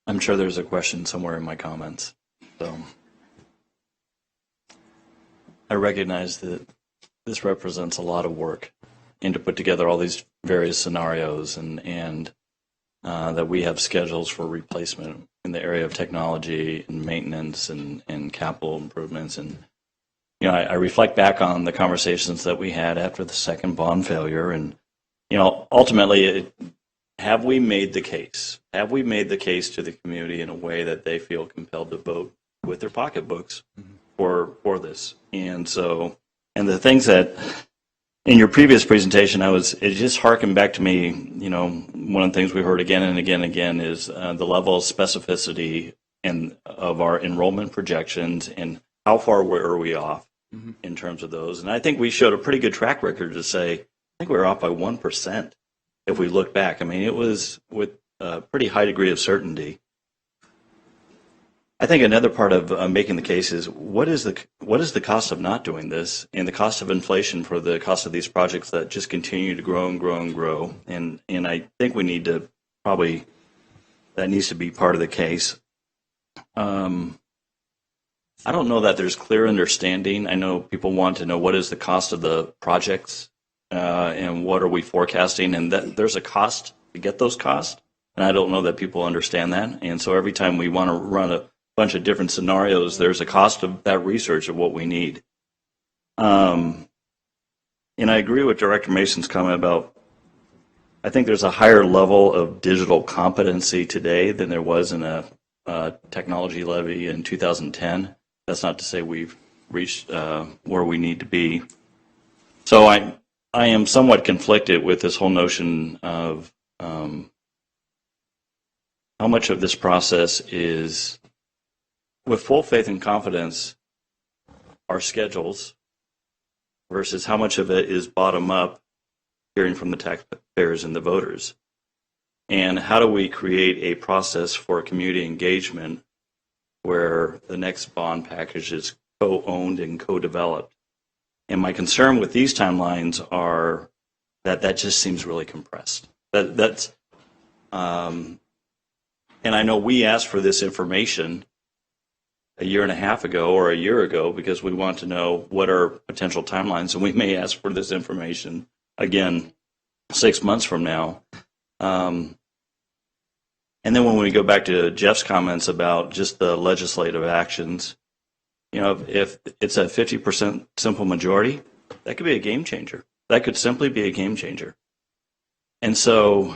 I'm sure there's a question somewhere in my comments. So I recognize that this represents a lot of work and to put together all these various scenarios and that we have schedules for replacement in the area of technology and maintenance and capital improvements. And, I reflect back on the conversations that we had after the second bond failure. And, ultimately, have we made the case? Have we made the case to the community in a way that they feel compelled to vote with their pocketbooks for this? And so, and the things that in your previous presentation, it just harkened back to me, one of the things we heard again and again and again is the level of specificity of our enrollment projections and how far are we off in terms of those. And I think we showed a pretty good track record to say, I think we were off by 1% if we look back. I mean, it was with a pretty high degree of certainty. I think another part of making the case is what is the cost of not doing this, and the cost of inflation for the cost of these projects that just continue to grow and grow and grow. And I think we need to that needs to be part of the case. I don't know that there's clear understanding. I know people want to know what is the cost of the projects and what are we forecasting, and that there's a cost to get those costs. And I don't know that people understand that. And so every time we want to run a bunch of different scenarios, there's a cost of that research of what we need. And I agree with Director Mason's comment about, I think there's a higher level of digital competency today than there was in a technology levy in 2010. That's not to say we've reached where we need to be. So I am somewhat conflicted with this whole notion of how much of this process is, with full faith and confidence, our schedules versus how much of it is bottom up, hearing from the taxpayers and the voters. And how do we create a process for community engagement where the next bond package is co-owned and co-developed? And my concern with these timelines are that just seems really compressed. And I know we asked for this information a year and a half ago or a year ago because we want to know what are potential timelines, and we may ask for this information again 6 months from now. And then when we go back to Jeff's comments about just the legislative actions, if it's a 50% simple majority, that could be a game changer. That could simply be a game changer. And so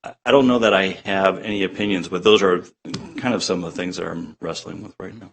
I don't know that I have any opinions, but those are kind of some of the things that I'm wrestling with right now.